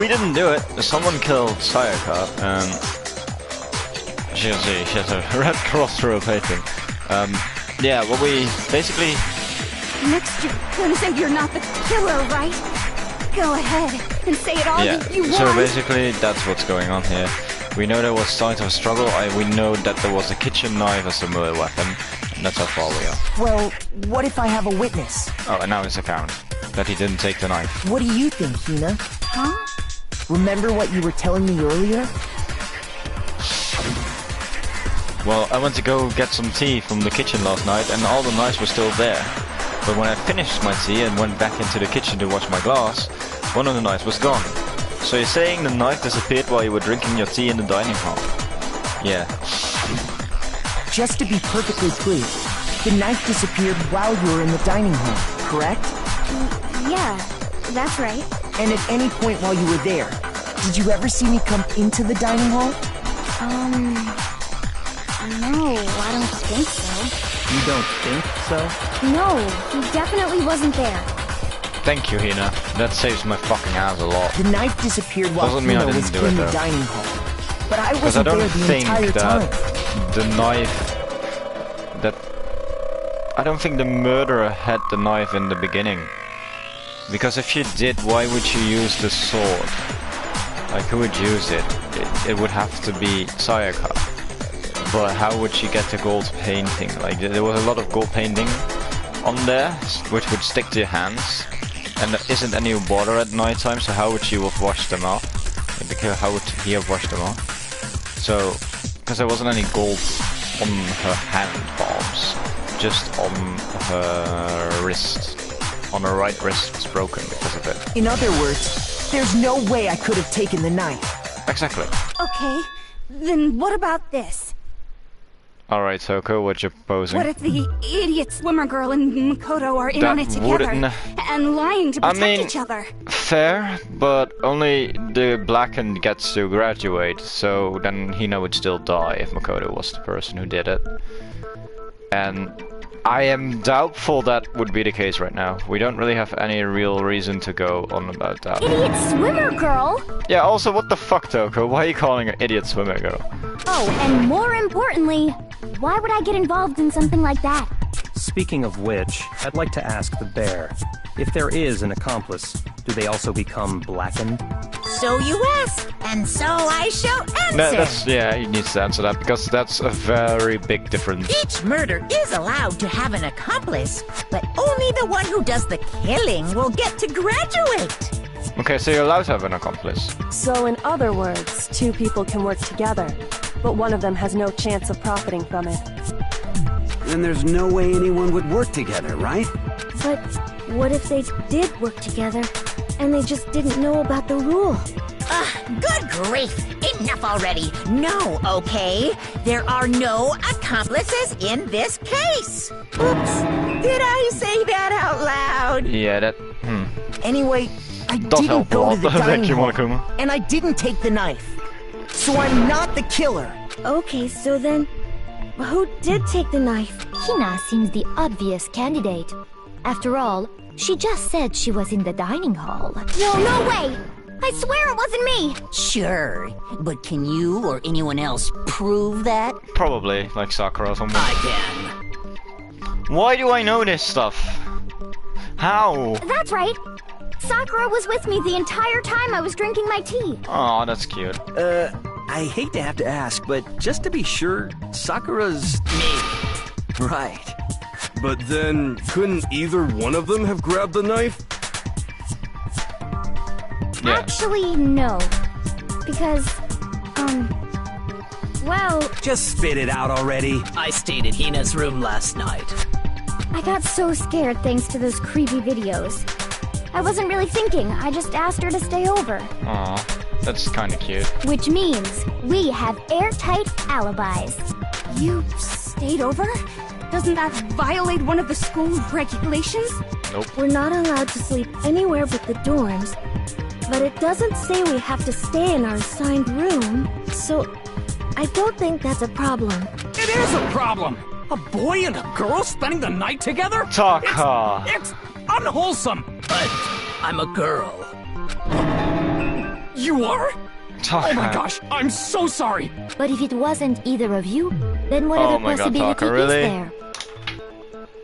We didn't do it. Someone killed Sayaka, and she has a red cross through her painting. Yeah, well, we basically... Next you're gonna say you're not the killer, right? Go ahead and say it all you want. So basically, that's what's going on here. We know there was signs of a struggle. We know that there was a kitchen knife as a melee weapon. And that's how far we are. Well, what if I have a witness? Oh, and now it's apparent that he didn't take the knife. What do you think, Hina? Huh? Remember what you were telling me earlier? Well, I went to go get some tea from the kitchen last night, and all the knives were still there. But when I finished my tea and went back into the kitchen to wash my glass, one of the knives was gone. So you're saying the knife disappeared while you were drinking your tea in the dining hall? Yeah. Just to be perfectly clear, the knife disappeared while you were in the dining hall, correct? Yeah, that's right. And at any point while you were there, did you ever see me come into the dining hall? No, I don't think so. You don't think so? No, he definitely wasn't there. Thank you, Hina. That saves my fucking ass a lot. The knife disappeared while Doesn't mean I Hina was didn't do in it, the though. dining hall. But I Because I wasn't don't there the think entire time. the knife... I don't think the murderer had the knife in the beginning. Because if you did, why would you use the sword? Like, who would use it? It would have to be Sayaka. But how would she get the gold painting? Like, there was a lot of gold painting on there, which would stick to your hands. And there isn't any water at night time, so how would she have washed them off? Like, how would he have washed them off? So, because there wasn't any gold on her hand palms, just on her wrist. On her right wrist was broken because of it. In other words, there's no way I could have taken the knife. Exactly. Okay, then what about this? Alright, Soko, what you proposing? What if the idiot swimmer girl and Makoto are in on it together and lying to protect each other? Fair, but only the blackened gets to graduate, so then Hina would still die if Makoto was the person who did it. And I am doubtful that would be the case right now. We don't really have any real reason to go on about that. Idiot swimmer girl? Yeah, also, what the fuck, Toko? Why are you calling her idiot swimmer girl? Oh, and more importantly, why would I get involved in something like that? Speaking of which, I'd like to ask the bear, if there is an accomplice, do they also become blackened? So you ask, and so I shall answer. No, yeah, he needs to answer that, because that's a very big difference. Each murder is allowed to have an accomplice, but only the one who does the killing will get to graduate. Okay, so you're allowed to have an accomplice. So in other words, two people can work together, but one of them has no chance of profiting from it. Then there's no way anyone would work together, right? But what if they did work together, and they just didn't know about the rule? Good grief! Enough already! No, okay? There are no accomplices in this case! Oops! Did I say that out loud? Yeah, that... Anyway, I Does didn't help a go lot. to the Thank dining you, hall, Monokuma. and I didn't take the knife. So I'm not the killer. Okay, so then, who did take the knife? Hina seems the obvious candidate. After all, she just said she was in the dining hall. No way! I swear it wasn't me! Sure, but can you or anyone else prove that? Probably, like Sakura or something. I can. Why do I know this stuff? How? That's right! Sakura was with me the entire time I was drinking my tea. Aw, that's cute. I hate to have to ask, but just to be sure, Sakura's... Me. Right. But then, couldn't either one of them have grabbed the knife? Yeah. Actually, no. Because, well... Just spit it out already. I stayed in Hina's room last night. I got so scared thanks to those creepy videos. I wasn't really thinking, I just asked her to stay over. Aw, that's kinda cute. Which means we have airtight alibis. You stayed over? Doesn't that violate one of the school regulations? Nope. We're not allowed to sleep anywhere but the dorms. But it doesn't say we have to stay in our assigned room, so I don't think that's a problem. It is a problem! A boy and a girl spending the night together? Taka! It's unwholesome! But I'm a girl. You are? Taka. Oh my gosh, I'm so sorry. But if it wasn't either of you, then what Oh other my God, possibility Taka, really? is there?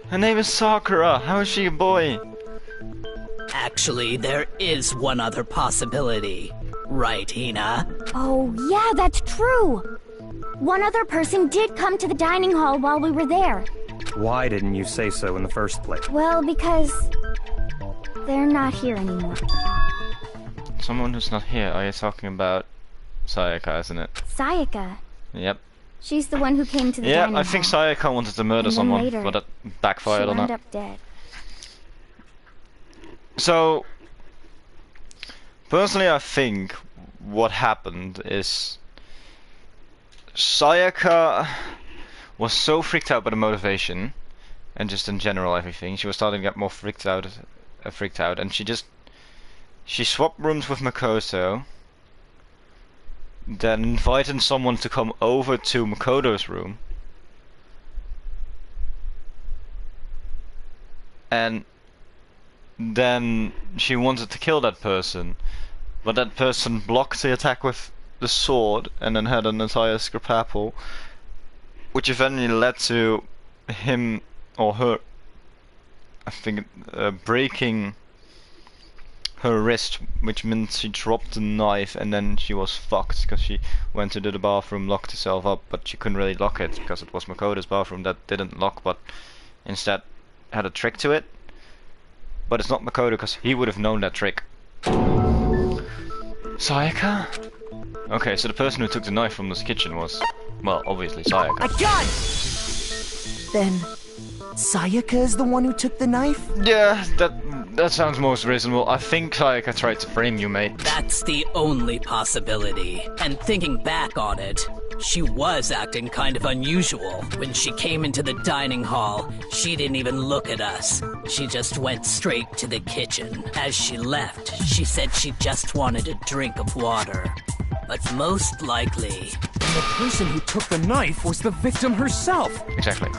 Her name is Sakura. How is she a boy? Actually, there is one other possibility. Right, Hina? Oh, yeah, that's true. One other person did come to the dining hall while we were there. Why didn't you say so in the first place? Well, because they're not here anymore. Someone who's not here. Are you talking about Sayaka, isn't it? Sayaka. Yep. She's the one who came to the dining hall. Yeah, I think Sayaka wanted to murder And then someone, later, but that backfired she on wound her. up dead. So, personally, I think what happened is Sayaka was so freaked out by the motivation, and just in general everything. She was starting to get more freaked out, and she swapped rooms with Makoto, then invited someone to come over to Makoto's room, and then she wanted to kill that person, but that person blocked the attack with the sword and then had an entire scrapple, which eventually led to him or her, I think, breaking her wrist, which meant she dropped the knife and then she was fucked because she went into the bathroom, locked herself up, but she couldn't really lock it because it was Makoto's bathroom that didn't lock, but instead had a trick to it. But it's not Makoto because he would have known that trick. Sayaka? Okay, so the person who took the knife from this kitchen was, well, obviously Sayaka. A gun! Then, Sayaka is the one who took the knife? Yeah, that sounds most reasonable. I think Sayaka tried to frame you, mate. That's the only possibility. And thinking back on it, she was acting kind of unusual. When she came into the dining hall, she didn't even look at us. She just went straight to the kitchen. As she left, she said she just wanted a drink of water. But most likely... The person who took the knife was the victim herself. Exactly.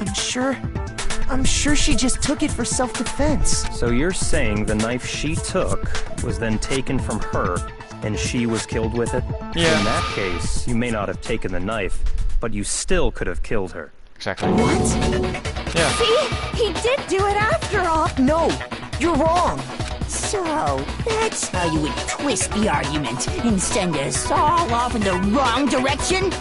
I'm sure she just took it for self-defense. So you're saying the knife she took was then taken from her, and she was killed with it? Yeah. In that case, you may not have taken the knife, but you still could have killed her. Exactly. What? Yeah. See? He did do it after all. No, you're wrong. So, that's how you would twist the argument and send us all off in the wrong direction?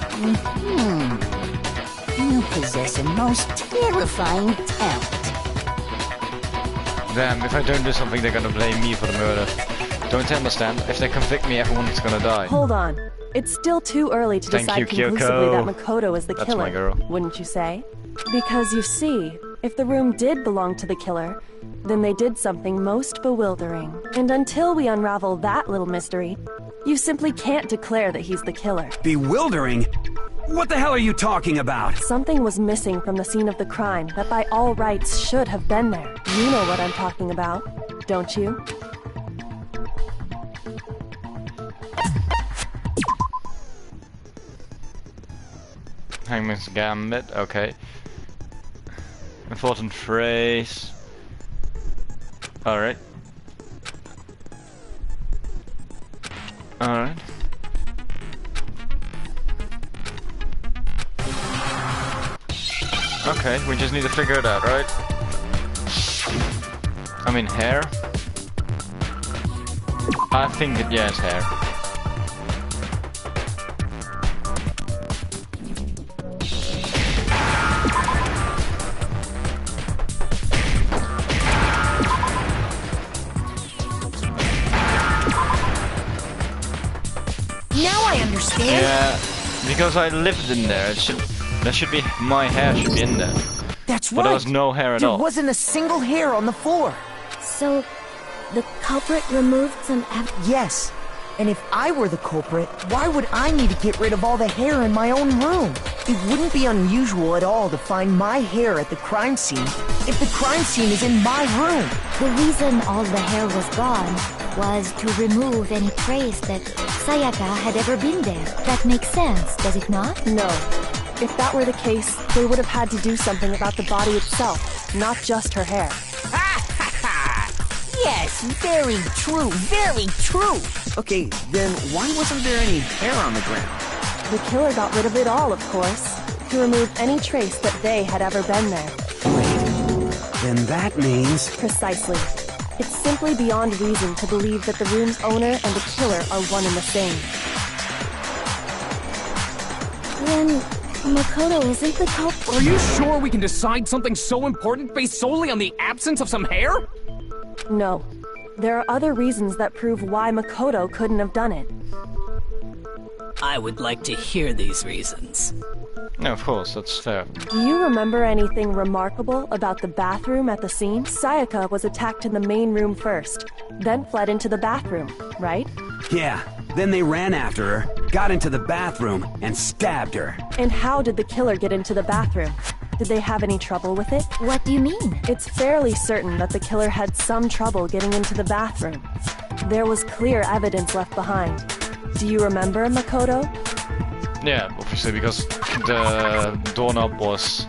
You possess a most terrifying talent. Damn, if I don't do something, they're gonna blame me for the murder. Don't you understand? If they convict me, everyone's gonna die. Hold on. It's still too early to Thank decide you, conclusively Kyoko. that Makoto is the That's killer, my girl. wouldn't you say? Because you see, if the room did belong to the killer, then they did something most bewildering. And until we unravel that little mystery, you simply can't declare that he's the killer. Bewildering? What the hell are you talking about? Something was missing from the scene of the crime that by all rights should have been there. You know what I'm talking about, don't you? Hangman's Gambit, okay. Important phrase. Alright. Alright. Okay, we just need to figure it out, right? I mean, hair? I think it, yeah, it's hair. Now I understand. Yeah, because I lived in there. There should be, my hair should be in there. That's But right. there was no hair at There all. wasn't a single hair on the floor. So, the culprit removed some evidence? Yes. And if I were the culprit, why would I need to get rid of all the hair in my own room? It wouldn't be unusual at all to find my hair at the crime scene if the crime scene is in my room. The reason all the hair was gone was to remove any trace that Sayaka had ever been there. That makes sense, does it not? No. If that were the case, they would have had to do something about the body itself, not just her hair. Yes, very true, very true. Okay, then why wasn't there any hair on the ground? The killer got rid of it all, of course, to remove any trace that they had ever been there. Wait, then that means... Precisely. It's simply beyond reason to believe that the room's owner and the killer are one and the same. Then Makoto isn't the culprit? Are you sure we can decide something so important based solely on the absence of some hair? No. There are other reasons that prove why Makoto couldn't have done it. I would like to hear these reasons. No, of course, that's fair. Do you remember anything remarkable about the bathroom at the scene? Sayaka was attacked in the main room first, then fled into the bathroom, right? Yeah, then they ran after her, got into the bathroom, and stabbed her. And how did the killer get into the bathroom? Did they have any trouble with it? What do you mean? It's fairly certain that the killer had some trouble getting into the bathroom. There was clear evidence left behind. Do you remember, Makoto? Yeah, obviously, because the doorknob was...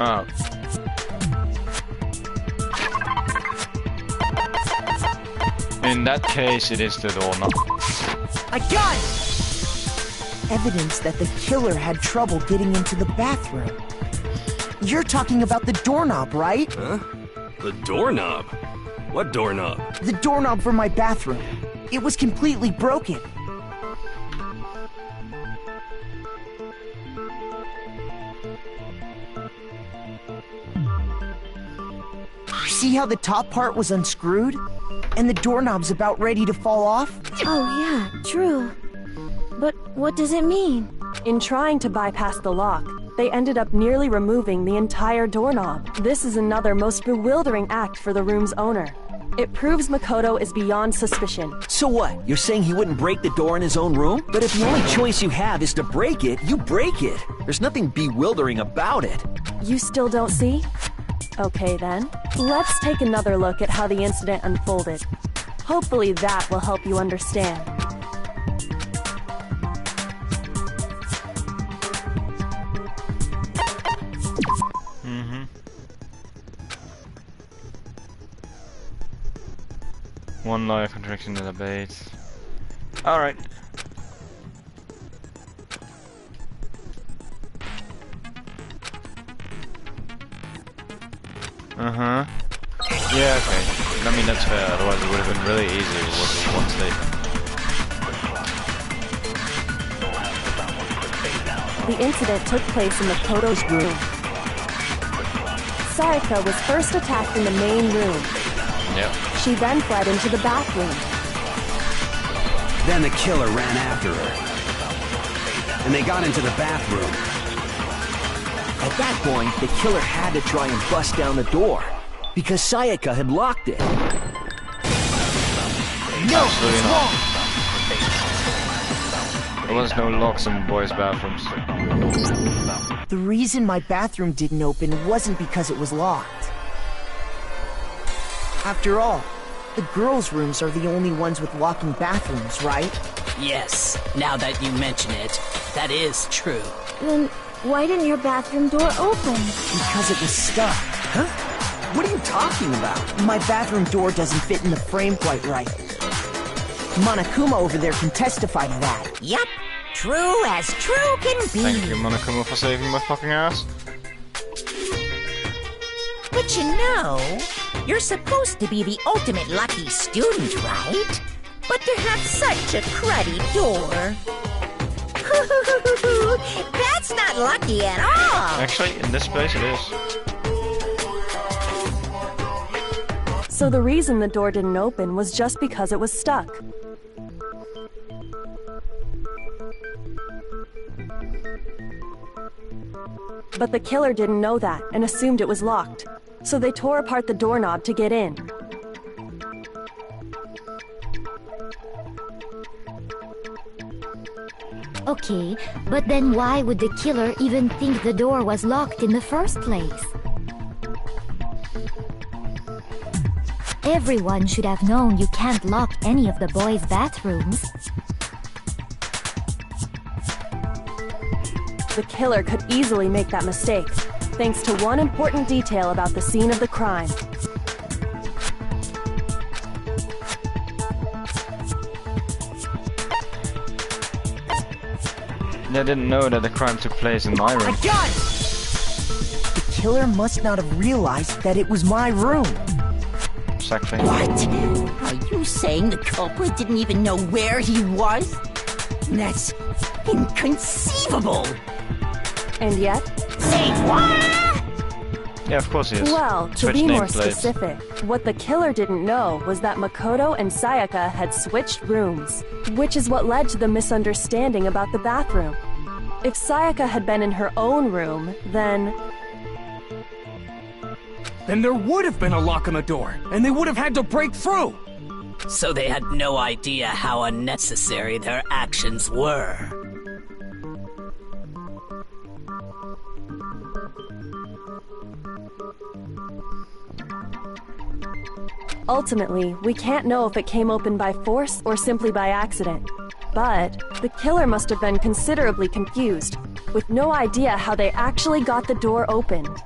Oh. In that case, it is the doorknob. I got it! Evidence that the killer had trouble getting into the bathroom. You're talking about the doorknob, right? Huh? The doorknob? What doorknob? The doorknob for my bathroom. It was completely broken. See how the top part was unscrewed? And the doorknob's about ready to fall off? Oh yeah, true. But what does it mean? In trying to bypass the lock, they ended up nearly removing the entire doorknob. This is another most bewildering act for the room's owner. It proves Makoto is beyond suspicion. So what? You're saying he wouldn't break the door in his own room? But if the only choice you have is to break it, you break it. There's nothing bewildering about it. You still don't see? Okay then. Let's take another look at how the incident unfolded. Hopefully that will help you understand. One lawyer contradiction in the debate. Alright. Uh-huh. Yeah, okay. I mean, that's fair, otherwise it would have been really easy with one statement. The incident took place in Makoto's room. Sayaka was first attacked in the main room. Yep. She then fled into the bathroom. Then the killer ran after her. And they got into the bathroom. At that point, the killer had to try and bust down the door, because Sayaka had locked it. No, it's wrong! There was no locks in boys' bathrooms. The reason my bathroom didn't open wasn't because it was locked. After all, the girls' rooms are the only ones with locking bathrooms, right? Yes, now that you mention it, that is true. Then why didn't your bathroom door open? Because it was stuck. Huh? What are you talking about? My bathroom door doesn't fit in the frame quite right. Monokuma over there can testify to that. Yup, true as true can be. Thank you, Monokuma, for saving my fucking ass. But you know, you're supposed to be the ultimate lucky student, right? But to have such a cruddy door. That's not lucky at all! Actually, in this place it is. So the reason the door didn't open was just because it was stuck. But the killer didn't know that and assumed it was locked. So they tore apart the doorknob to get in. Okay, but then why would the killer even think the door was locked in the first place? Everyone should have known you can't lock any of the boys' bathrooms. The killer could easily make that mistake, thanks to one important detail about the scene of the crime. I didn't know that the crime took place in my room. I got it! The killer must not have realized that it was my room. Exactly. What? Are you saying the culprit didn't even know where he was? That's inconceivable! And yet? Say what? Yeah, of course he is. Well, to Switch be more nameplates. specific, what the killer didn't know was that Makoto and Sayaka had switched rooms, which is what led to the misunderstanding about the bathroom. If Sayaka had been in her own room, then there would have been a lock on the door, and they would have had to break through! So they had no idea how unnecessary their actions were. ultimately, we can't know if it came open by force or simply by accident. But the killer must have been considerably confused, with no idea how they actually got the door opened.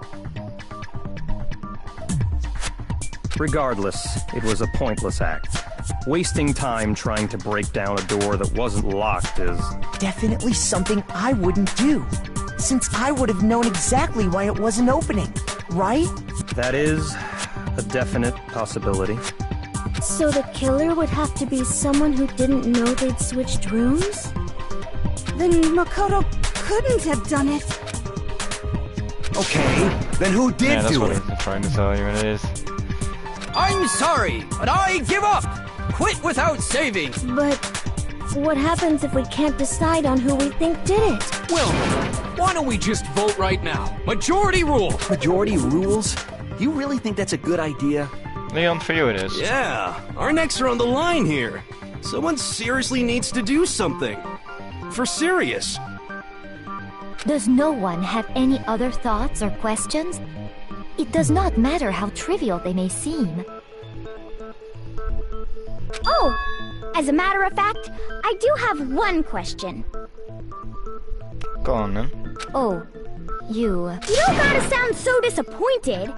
Regardless, it was a pointless act. Wasting time trying to break down a door that wasn't locked is... definitely something I wouldn't do, since I would have known exactly why it wasn't opening, right? That is a definite possibility. So the killer would have to be someone who didn't know they'd switched rooms? Then Makoto couldn't have done it. Okay, then who did that's do what it? I'm trying to tell you, and it is. I'm sorry, but I give up! Quit without saving! But what happens if we can't decide on who we think did it? Well, why don't we just vote right now? Majority rule! Majority rules? You really think that's a good idea? Leon, for you it is. Yeah, our necks are on the line here. Someone seriously needs to do something. For serious. Does no one have any other thoughts or questions? It does not matter how trivial they may seem. Oh! As a matter of fact, I do have one question. Go on, then. Oh, you... You don't gotta sound so disappointed.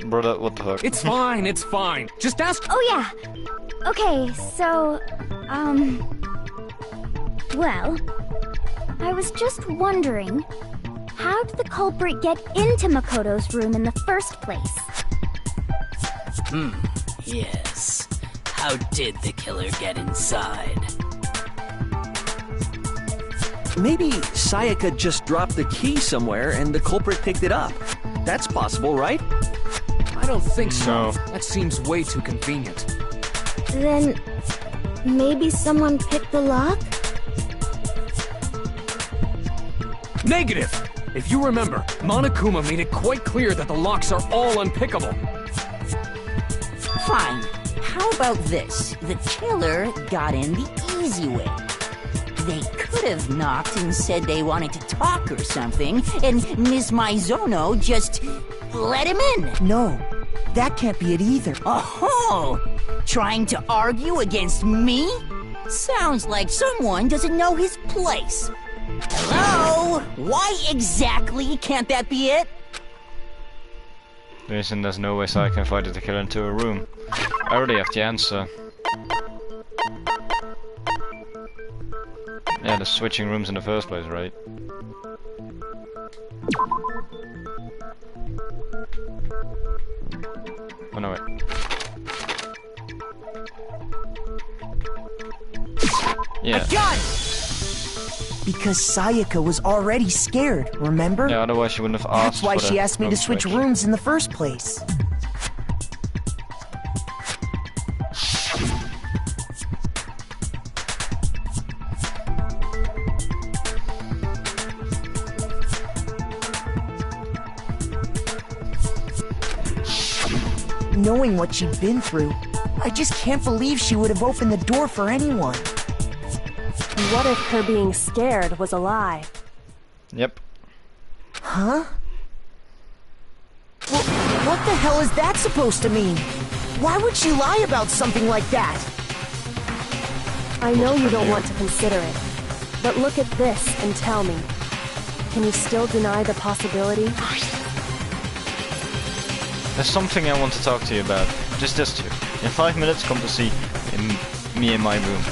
Brother, what the fuck? It's fine, it's fine. Just ask... Oh yeah. Okay, so... Well... I was just wondering... How did the culprit get into Makoto's room in the first place? Yes. How did the killer get inside? Maybe Sayaka just dropped the key somewhere and the culprit picked it up. That's possible, right? I don't think so. No. That seems way too convenient. Then maybe someone picked the lock? Negative! If you remember, Monokuma made it quite clear that the locks are all unpickable. Fine. How about this? The killer got in the easy way. They could have knocked and said they wanted to talk or something, and Ms. Maizono just let him in. No, that can't be it either. Oh, trying to argue against me? Sounds like someone doesn't know his place. Hello? Why exactly can't that be it? Reason there's no way I can fight the killer into a room. I already have the answer. Yeah, the switching rooms in the first place, right? Oh no, wait. Yeah. I got it! Because Sayaka was already scared, remember? Yeah, otherwise she wouldn't have asked. That's why for she the asked me room to switch switch. rooms in the first place. Knowing what she'd been through, I just can't believe she would have opened the door for anyone. What if her being scared was a lie? Yep. Huh? Well, what the hell is that supposed to mean? Why would she lie about something like that? I know you don't want to consider it, But look at this and tell me. Can you still deny the possibility? There's something I want to talk to you about. Just this too. In 5 minutes, come to see me in my room.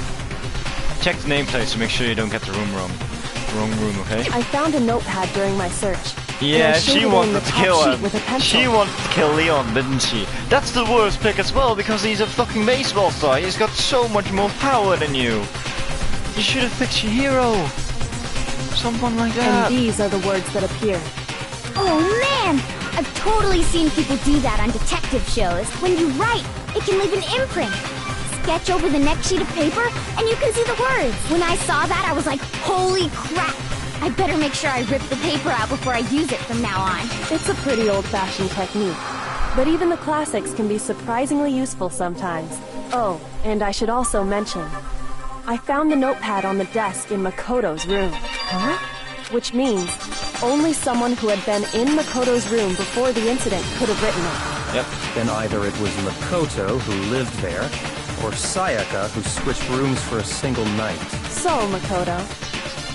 Check the nameplates to make sure you don't get the room wrong. Wrong room, okay? I found a notepad during my search. Yeah, she wanted to kill him. She wanted to kill Leon, didn't she? That's the worst pick as well, because he's a fucking baseball star. He's got so much more power than you. You should have picked your hero. Someone like that. And these are the words that appear. Oh man! I've totally seen people do that on detective shows. When you write, it can leave an imprint. Sketch over the next sheet of paper, and you can see the words. When I saw that, I was like, holy crap! I better make sure I rip the paper out before I use it from now on. It's a pretty old-fashioned technique. But even the classics can be surprisingly useful sometimes. Oh, and I should also mention, I found the notepad on the desk in Makoto's room. Huh? Which means only someone who had been in Makoto's room before the incident could have written it. Yep. Then either it was Makoto who lived there, or Sayaka who switched rooms for a single night. So, Makoto,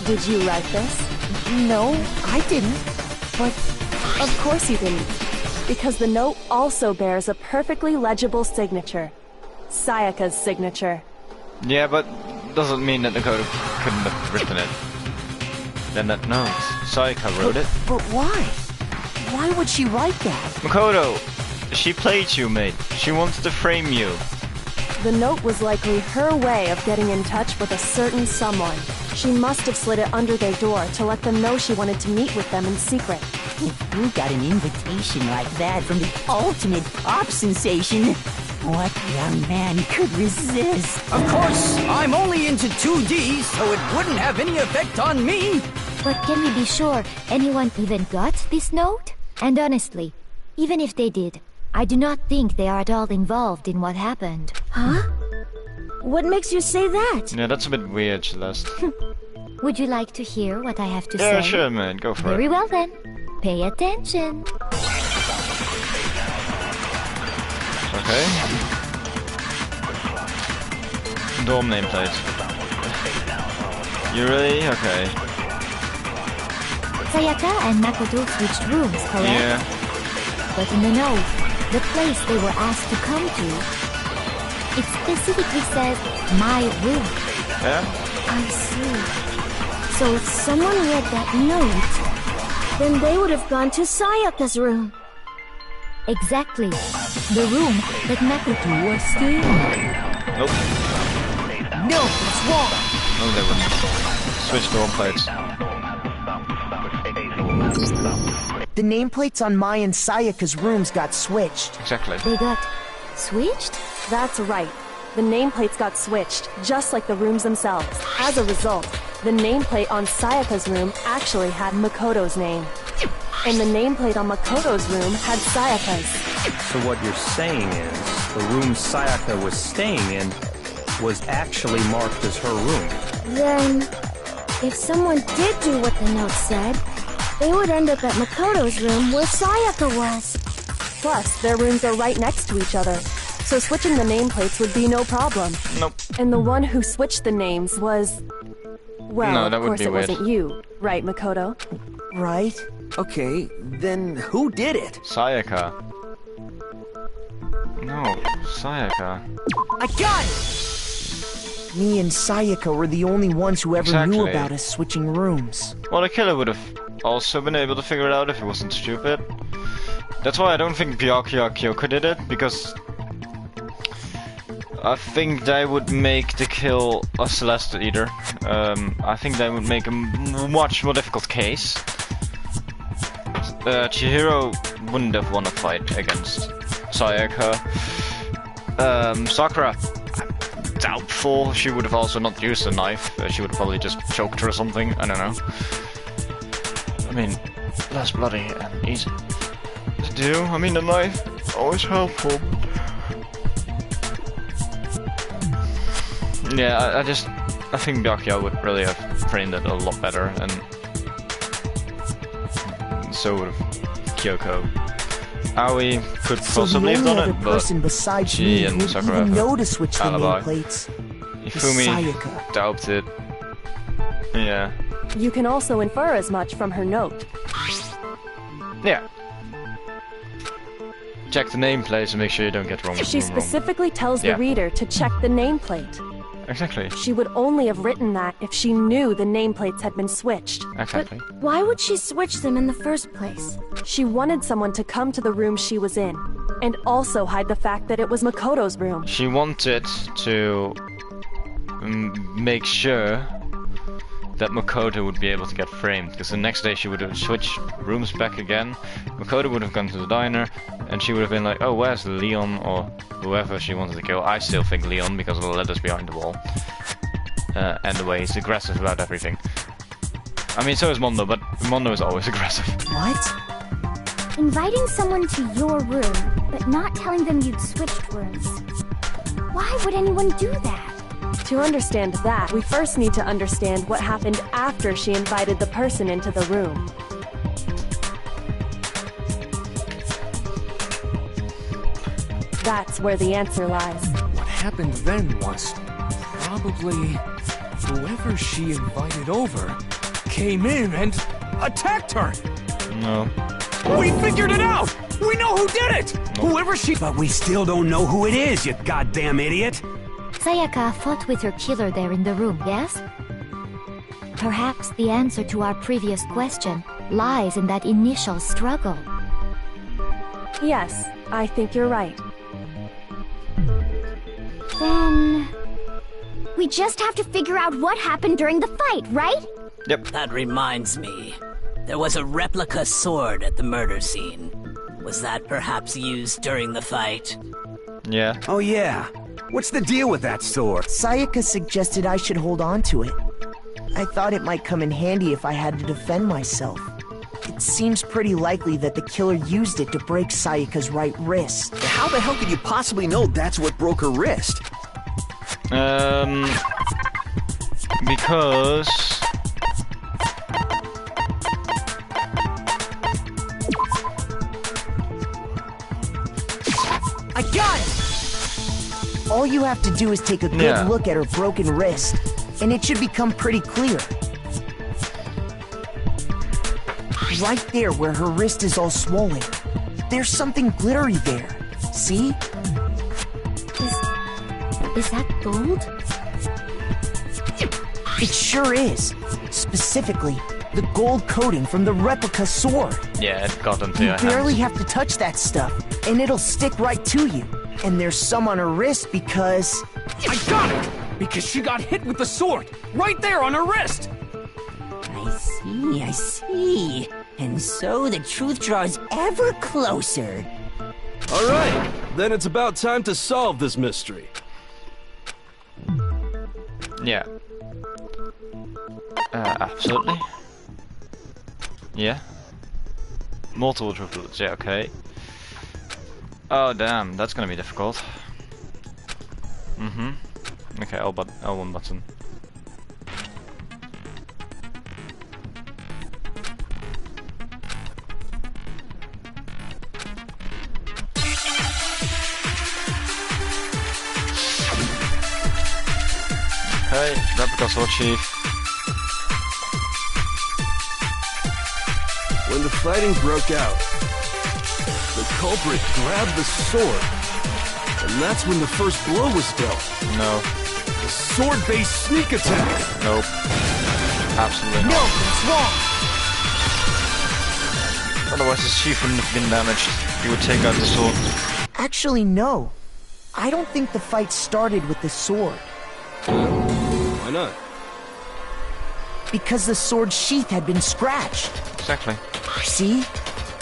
did you write this? No, I didn't. But of course you didn't. Because the note also bears a perfectly legible signature. Sayaka's signature. Yeah, but doesn't mean that Dakota couldn't have written it. Then that note, Sayaka wrote it. But why? Why would she write that? Makoto, she played you, mate. She wanted to frame you. The note was likely her way of getting in touch with a certain someone. She must have slid it under their door to let them know she wanted to meet with them in secret. If you got an invitation like that from the ultimate pop sensation, what young man could resist? Of course, I'm only into 2D, so it wouldn't have any effect on me. But can we be sure anyone even got this note? And honestly, even if they did, I do not think they are at all involved in what happened. Huh? What makes you say that? Yeah, that's a bit weird, Celeste. Would you like to hear what I have to say? Yeah, sure, man. Go for it. Very well then. Pay attention. Okay. Dorm nameplate. You ready? Okay. Sayaka and Makoto switched rooms, correct? Yeah. But in the note, the place they were asked to come to, it specifically says, my room. Yeah? I see. So if someone read that note, then they would have gone to Sayaka's room. Exactly. The room that Makoto was staying in. Nope. No, it's wrong. No, they wouldn't. Switch dorm plates. The nameplates on Mai and Sayaka's rooms got switched. Exactly. They got switched? That's right. The nameplates got switched, just like the rooms themselves. As a result, the nameplate on Sayaka's room actually had Makoto's name. And the nameplate on Makoto's room had Sayaka's. So what you're saying is, the room Sayaka was staying in was actually marked as her room. Then, if someone did do what the note said, they would end up at Makoto's room where Sayaka was. Plus, their rooms are right next to each other, so switching the nameplates would be no problem. Nope. And the one who switched the names was... Well, No, that of would course be it weird. wasn't you, right, Makoto? Right? Okay, then who did it? Sayaka. No, Sayaka. I got it! Me and Sayaka were the only ones who ever knew Exactly. about us switching rooms. Well, the killer would have also been able to figure it out if he wasn't stupid. That's why I don't think Byakuya or Kyoko did it, because I think they would make the kill of Celeste either. I think they would make a much more difficult case. Chihiro wouldn't have won a fight against Sayaka. Sakura, doubtful. She would have also not used a knife. She would have probably just choked her or something. I don't know. I mean, less bloody and easy to do. I mean, the knife always helpful. Yeah, I think Byakuya would really have framed it a lot better, and so would have Kyoko. Aoi could possibly have done it, but person besides she me and who Sakura even have know to switch the alibi. nameplates. Ifumi Sayaka. doubted. Yeah. You can also infer as much from her note. Yeah. Check the nameplate to make sure you don't get wrong. She specifically tells the reader to check the nameplate. Exactly. She would only have written that if she knew the nameplates had been switched. Exactly. But why would she switch them in the first place? She wanted someone to come to the room she was in, and also hide the fact that it was Makoto's room. She wanted to make sure that Makoto would be able to get framed, because the next day she would have switched rooms back again. Makoto would have gone to the diner, and she would have been like, oh, where's Leon, or whoever she wanted to kill. I still think Leon, because of the letters behind the wall. And the way he's aggressive about everything. I mean, so is Mondo, but Mondo is always aggressive. What? Inviting someone to your room, but not telling them you'd switched rooms. Why would anyone do that? To understand that, we first need to understand what happened after she invited the person into the room. That's where the answer lies. What happened then was probably whoever she invited over came in and attacked her. No. We figured it out! We know who did it! Whoever she... But we still don't know who it is, you goddamn idiot! Sayaka fought with her killer there in the room, yes? Perhaps the answer to our previous question lies in that initial struggle. Yes, I think you're right. Then... we just have to figure out what happened during the fight, right? Yep. That reminds me. There was a replica sword at the murder scene. Was that perhaps used during the fight? Yeah. Oh yeah. What's the deal with that sword? Sayaka suggested I should hold on to it. I thought it might come in handy if I had to defend myself. It seems pretty likely that the killer used it to break Sayaka's right wrist. How the hell could you possibly know that's what broke her wrist? Because... I got it! All you have to do is take a good look at her broken wrist, and it should become pretty clear. Right there where her wrist is all swollen, there's something glittery there. See? Is that gold? It sure is. Specifically, the gold coating from the replica sword. Yeah, it got into You your barely hands. have to touch that stuff, and it'll stick right to you. And there's some on her wrist because... I got it! Because she got hit with the sword! Right there on her wrist! I see. And so the truth draws ever closer. Alright, then it's about time to solve this mystery. Yeah. Absolutely. Yeah. Multiple triplets, yeah, okay. Oh damn, that's gonna be difficult. Okay, L1 button. Okay, replica sword chief. When the fighting broke out, the culprit grabbed the sword, and that's when the first blow was dealt. No. The sword-based sneak attack. Nope. Absolutely not. No, that's wrong! Otherwise his chief wouldn't have been damaged. He would take out the sword. Actually, no. I don't think the fight started with the sword. Why not? Because the sword's sheath had been scratched. Exactly. See?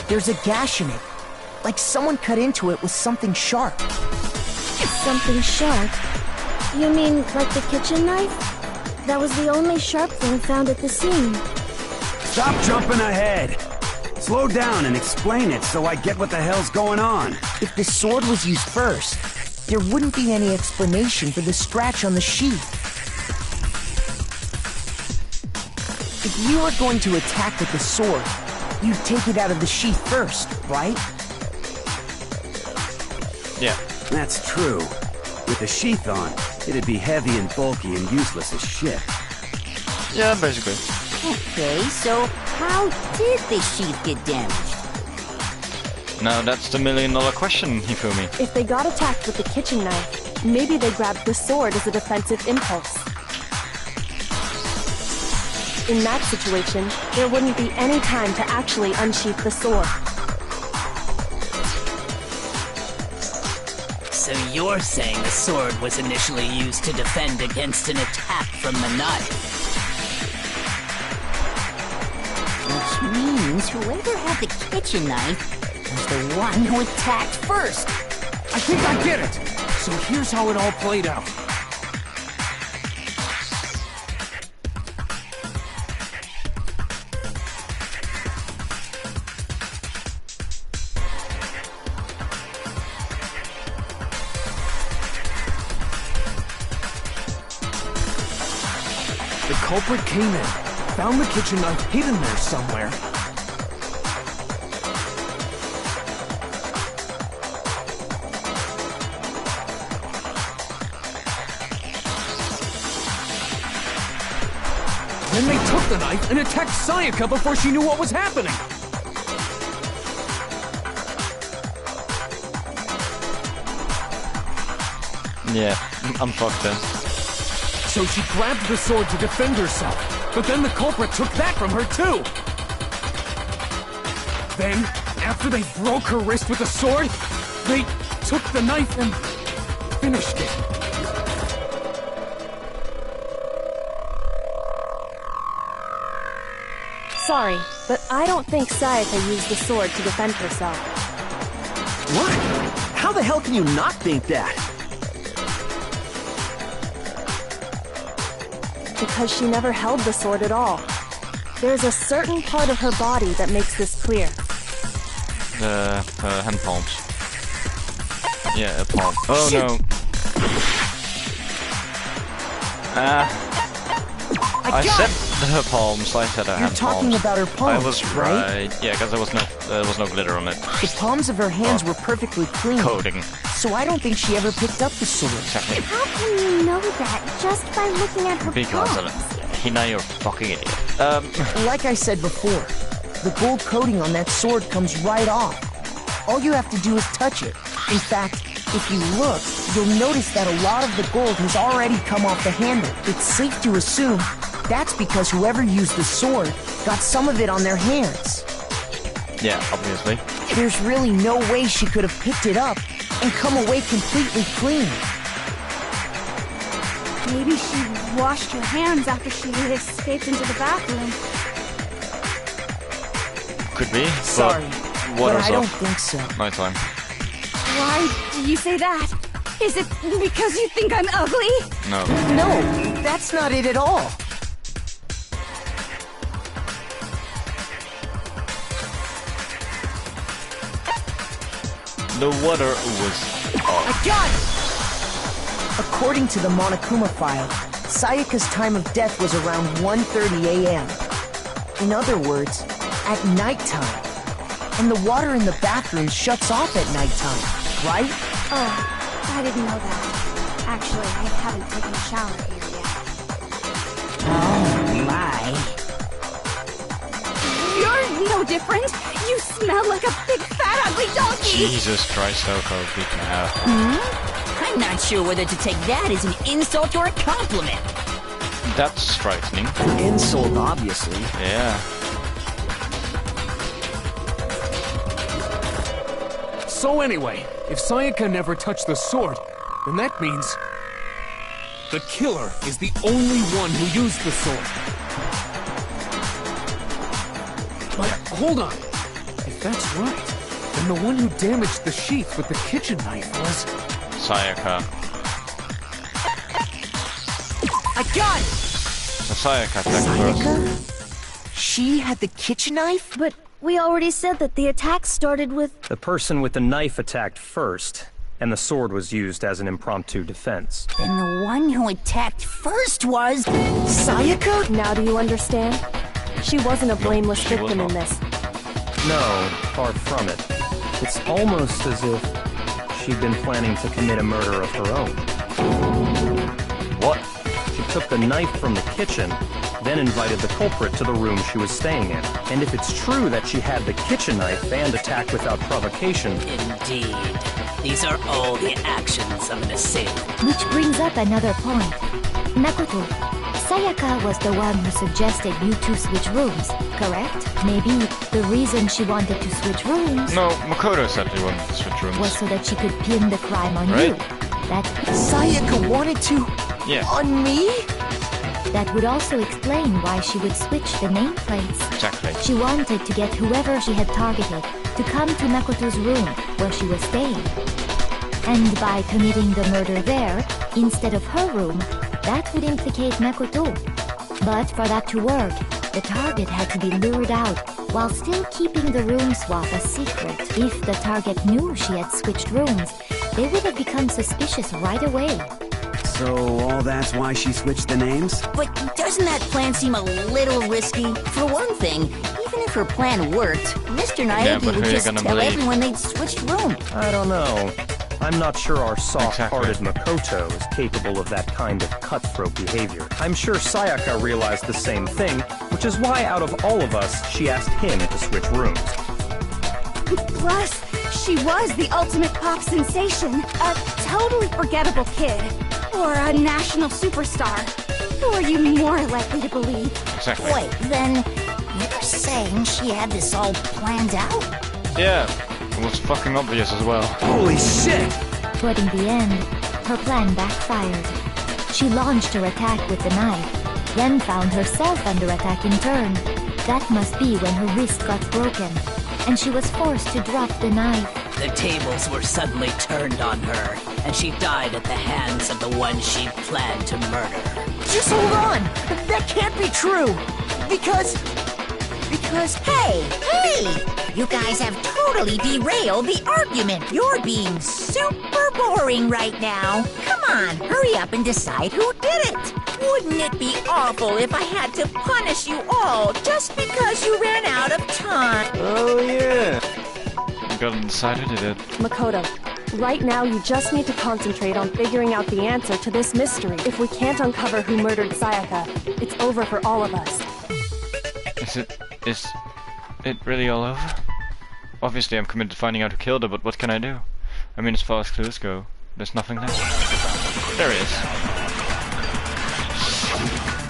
There's a gash in it. Like someone cut into it with something sharp. Something sharp? You mean like the kitchen knife? That was the only sharp thing found at the scene. Stop jumping ahead! Slow down and explain it so I get what the hell's going on. If the sword was used first, there wouldn't be any explanation for the scratch on the sheath. If you were going to attack with the sword, you'd take it out of the sheath first, right? Yeah. That's true. With the sheath on, it'd be heavy and bulky and useless as shit. Yeah, basically. Okay, so how did the sheath get damaged? Now that's the million-dollar question, Hifumi. If they got attacked with the kitchen knife, maybe they grabbed the sword as a defensive impulse. In that situation, there wouldn't be any time to actually unsheath the sword. So you're saying the sword was initially used to defend against an attack from the knife? Which means whoever had the kitchen knife was the one who attacked first. I think I get it. So here's how it all played out. The culprit came in, found the kitchen knife hidden there somewhere. Then they took the knife and attacked Sayaka before she knew what was happening. Yeah, I'm fucked then. So she grabbed the sword to defend herself, but then the culprit took that from her too. Then, after they broke her wrist with the sword, they took the knife and finished it. Sorry, but I don't think Sayaka used the sword to defend herself. What? How the hell can you not think that? Because she never held the sword at all. There's a certain part of her body that makes this clear. The hand palms. Yeah, a palm. Oh no. I said her palms. I said her hand palms. You're talking about her palms, I was right. Yeah, because there was no glitter on it. The palms of her hands were perfectly clean. Coating. So I don't think she ever picked up the sword. Exactly. How can you know that just by looking at her Because palms? now you're a fucking idiot. Like I said before, the gold coating on that sword comes right off. All you have to do is touch it. In fact, if you look, you'll notice that a lot of the gold has already come off the handle. It's safe to assume that's because whoever used the sword got some of it on their hands. Yeah, obviously. There's really no way she could have picked it up and come away completely clean. Maybe she washed her hands after she escaped into the bathroom. Could be. Sorry, but I don't off. think so. Nighttime. Why do you say that? Is it because you think I'm ugly? No. No, that's not it at all. The water was off. I got it! According to the Monokuma file, Sayaka's time of death was around 1:30 a.m. In other words, at nighttime. And the water in the bathroom shuts off at nighttime, right? Oh, I didn't know that. Actually, I haven't taken a shower here yet. Oh my. You're no different. You smell like a big fat ugly donkey. Jesus Christ, how beat me out. I'm not sure whether to take that as an insult or a compliment. That's frightening. An insult, obviously. Yeah. So anyway, if Sayaka never touched the sword, then that means the killer is the only one who used the sword. But hold on. If that's right, then the one who damaged the sheath with the kitchen knife was... Sayaka. I got it! The Sayaka attacked first. Sayaka? She had the kitchen knife? But we already said that the attack started with... The person with the knife attacked first, and the sword was used as an impromptu defense. Then the one who attacked first was... Sayaka? Now do you understand? She wasn't a blameless victim in this. No, far from it. It's almost as if she'd been planning to commit a murder of her own. What? She took the knife from the kitchen, then invited the culprit to the room she was staying in. And if it's true that she had the kitchen knife and attacked without provocation... Indeed. These are all the actions of an assailant. Which brings up another point. Makoto, Sayaka was the one who suggested you two switch rooms, correct? Maybe the reason she wanted to switch rooms... No, Makoto said he wanted to switch rooms. ...was so that she could pin the crime on you. That... Sayaka wanted to... Yeah. On me? That would also explain why she would switch the nameplates. Exactly. She wanted to get whoever she had targeted to come to Makoto's room where she was staying. And by committing the murder there, instead of her room, that would implicate Makoto. But for that to work, the target had to be lured out, while still keeping the room swap a secret. If the target knew she had switched rooms, they would have become suspicious right away. So all that's why she switched the names? But doesn't that plan seem a little risky? For one thing, even if her plan worked, Mr. Naegi would just tell everyone they'd switched rooms. I don't know. I'm not sure our soft-hearted Makoto is capable of that kind of cutthroat behavior. I'm sure Sayaka realized the same thing, which is why out of all of us, she asked him to switch rooms. Plus, she was the ultimate pop sensation. A totally forgettable kid. Or a national superstar. Who are you more likely to believe? Exactly. Wait, then you're saying she had this all planned out? Yeah, it was fucking obvious as well. Holy shit! But in the end, her plan backfired. She launched her attack with the knife, then found herself under attack in turn. That must be when her wrist got broken, and she was forced to drop the knife. The tables were suddenly turned on her, and she died at the hands of the one she planned to murder. Just hold on! That can't be true! Because... Hey! You guys have totally derailed the argument. You're being super boring right now. Come on, hurry up and decide who did it. Wouldn't it be awful if I had to punish you all just because you ran out of time? Oh, yeah. You gotta decide who did it. Makoto, right now you just need to concentrate on figuring out the answer to this mystery. If we can't uncover who murdered Sayaka, it's over for all of us. Is it really all over? Obviously I'm committed to finding out who killed her, but what can I do? I mean, as far as clues go, there's nothing there. There is.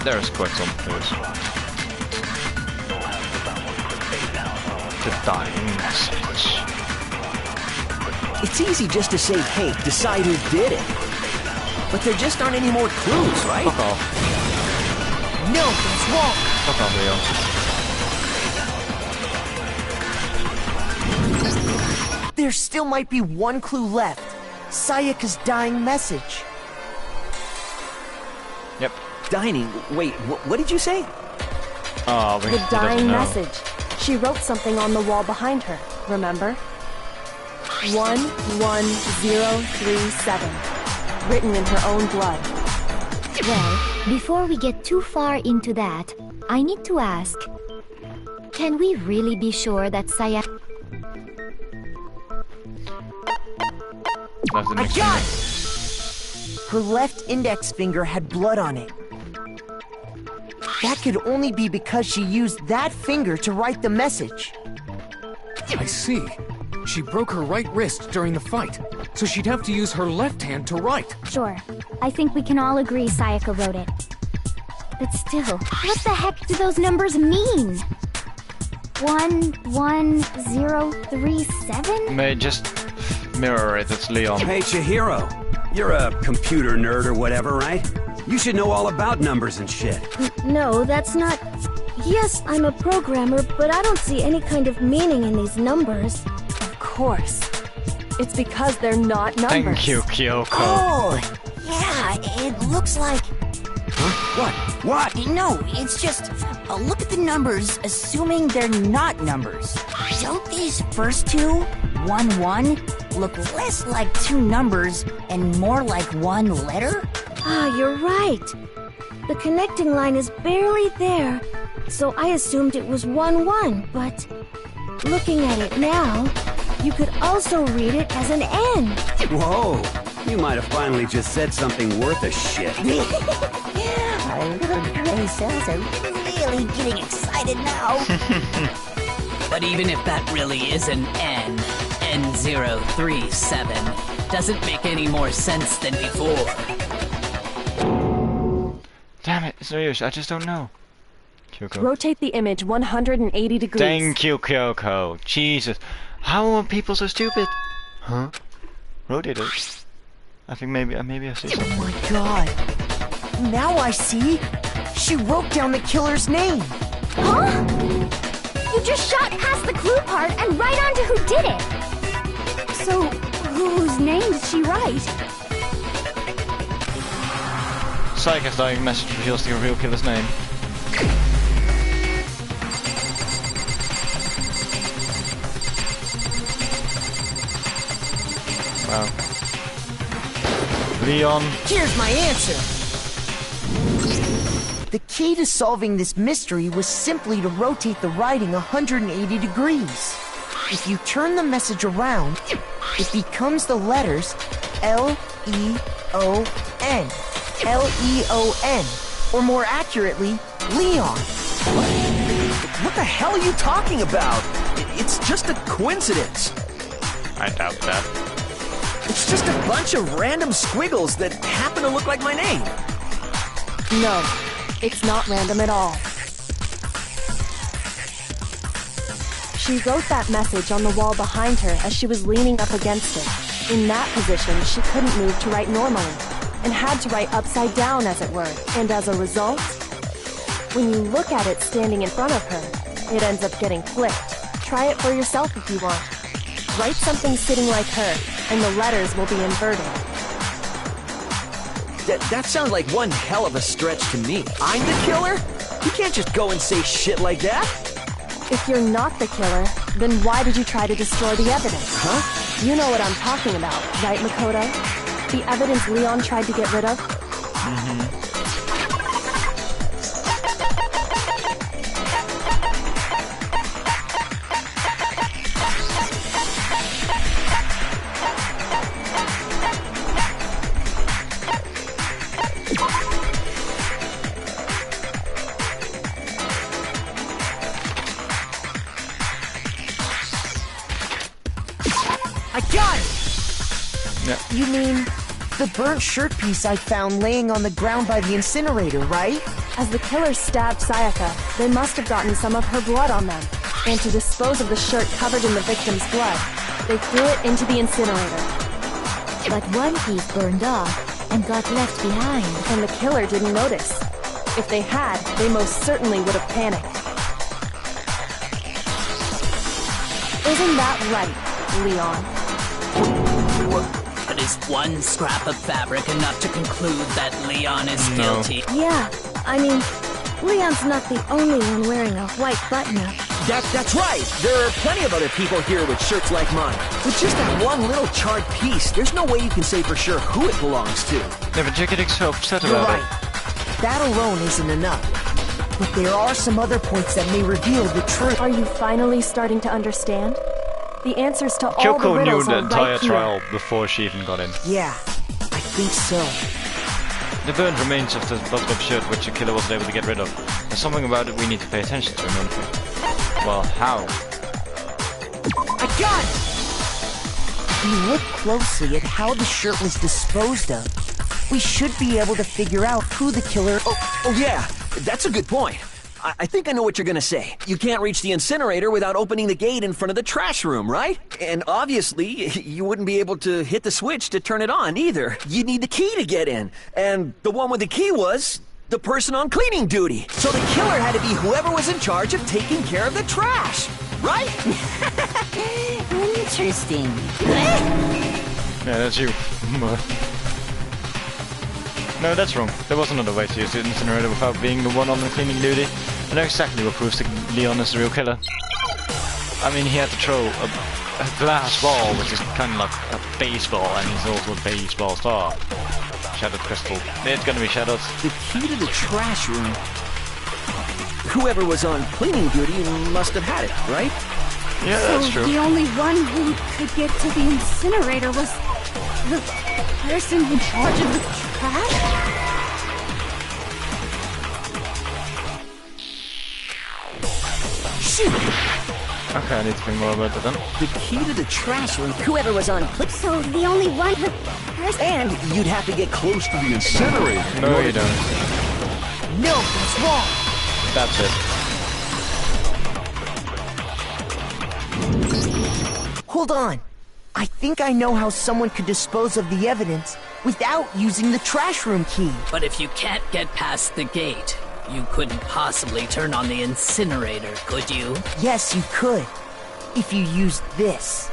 There's quite some clues. The dying message. It's easy just to say, hey, decide who did it. But there just aren't any more clues, right? Fuck off. No, that's wrong. Fuck off, Leo. There still might be one clue left. Sayaka's dying message. Yep. Dining? Wait, what did you say? Oh, the dying message. She wrote something on the wall behind her, remember? 11037. Written in her own blood. Well, before we get too far into that, I need to ask, can we really be sure that Sayaka... I got it! Her left index finger had blood on it. That could only be because she used that finger to write the message. I see. She broke her right wrist during the fight, so she'd have to use her left hand to write. Sure. I think we can all agree Sayaka wrote it. But still, what the heck do those numbers mean? 11037? May just mirror it, it's Leon. Hey, Chihiro. You're a computer nerd or whatever, right? You should know all about numbers and shit. No, that's not... Yes, I'm a programmer, but I don't see any kind of meaning in these numbers. Of course. It's because they're not numbers. Thank you, Kyoko. Oh, yeah, it looks like... Huh? What? No, it's just... look at the numbers, assuming they're not numbers. Don't these first two, 1-1, look less like two numbers and more like one letter? Ah, you're right. The connecting line is barely there, so I assumed it was 1-1, but looking at it now, you could also read it as an N. Whoa, you might have finally just said something worth a shit. Our little gray cells are really getting excited now. But even if that really is an N037, doesn't make any more sense than before. Damn it, serious, I just don't know. Kyoko. Rotate the image 180 degrees. Thank you, Kyoko. Jesus. How are people so stupid? Huh? Rotate it. I think maybe I see something. Oh my god. Now I see. She wrote down the killer's name. Huh? You just shot past the clue part and right on to who did it. So, whose name did she write? Sayaka's dying message reveals the real killer's name. Wow. Leon. Here's my answer. The key to solving this mystery was simply to rotate the writing 180 degrees. If you turn the message around, it becomes the letters L-E-O-N. L-E-O-N. Or more accurately, Leon. What the hell are you talking about? It's just a coincidence. I doubt that. It's just a bunch of random squiggles that happen to look like my name. No, it's not random at all. She wrote that message on the wall behind her as she was leaning up against it. In that position, she couldn't move to write normally, and had to write upside down, as it were. And as a result, when you look at it standing in front of her, it ends up getting flipped. Try it for yourself if you want. Write something sitting like her, and the letters will be inverted. That sounds like one hell of a stretch to me. I'm the killer? You can't just go and say shit like that. If you're not the killer, then why did you try to destroy the evidence? Huh? You know what I'm talking about, right, Makoto? The evidence Leon tried to get rid of? I got it! Yeah. You mean the burnt shirt piece I found laying on the ground by the incinerator, right? As the killer stabbed Sayaka, they must have gotten some of her blood on them. And to dispose of the shirt covered in the victim's blood, they threw it into the incinerator. But one piece burned off and got left behind. And the killer didn't notice. If they had, they most certainly would have panicked. Isn't that right, Leon? But is one scrap of fabric enough to conclude that Leon is guilty? Yeah, I mean, Leon's not the only one wearing a white button-up. That's right. There are plenty of other people here with shirts like mine. With just that one little charred piece, there's no way you can say for sure who it belongs to. Yeah, but Jacket's so upset You're about right. it. That alone isn't enough. But there are some other points that may reveal the truth. Are you finally starting to understand? The answers to all the Kyoko knew riddles the are entire right here. trial before she even got in. Yeah, I think so. The burned remains of the button-up shirt which the killer wasn't able to get rid of. There's something about it we need to pay attention to, don't we? Well, how? I got it! If we look closely at how the shirt was disposed of, we should be able to figure out who the killer... Oh yeah, that's a good point. I think I know what you're gonna say. You can't reach the incinerator without opening the gate in front of the trash room, right? And obviously, you wouldn't be able to hit the switch to turn it on either. You'd need the key to get in. And the one with the key was the person on cleaning duty. So the killer had to be whoever was in charge of taking care of the trash, right? Interesting. Yeah, that's you. No, that's wrong. There was another way to use the incinerator without being the one on the cleaning duty. I know exactly what proves that Leon is the real killer. I mean, he had to throw a glass ball, which is kind of like a baseball, and he's also a baseball star. Shattered crystal. It's gonna be shattered. The key to the trash room. Whoever was on cleaning duty must have had it, right? Yeah, that's So true. the only one who could get to the incinerator was the person in charge of the trash? Shoot! Okay, I need to think more about it then. The key to the trash room, whoever was on clip. So the only one with... And you'd have to get close to the incinerator. No, you don't. No, that's wrong. That's it. Hold on. I think I know how someone could dispose of the evidence without using the trash room key. But if you can't get past the gate, you couldn't possibly turn on the incinerator, could you? Yes, you could. If you used this.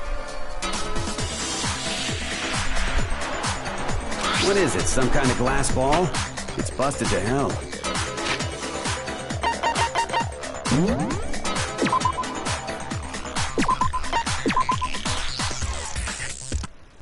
What is it, some kind of glass ball? It's busted to hell.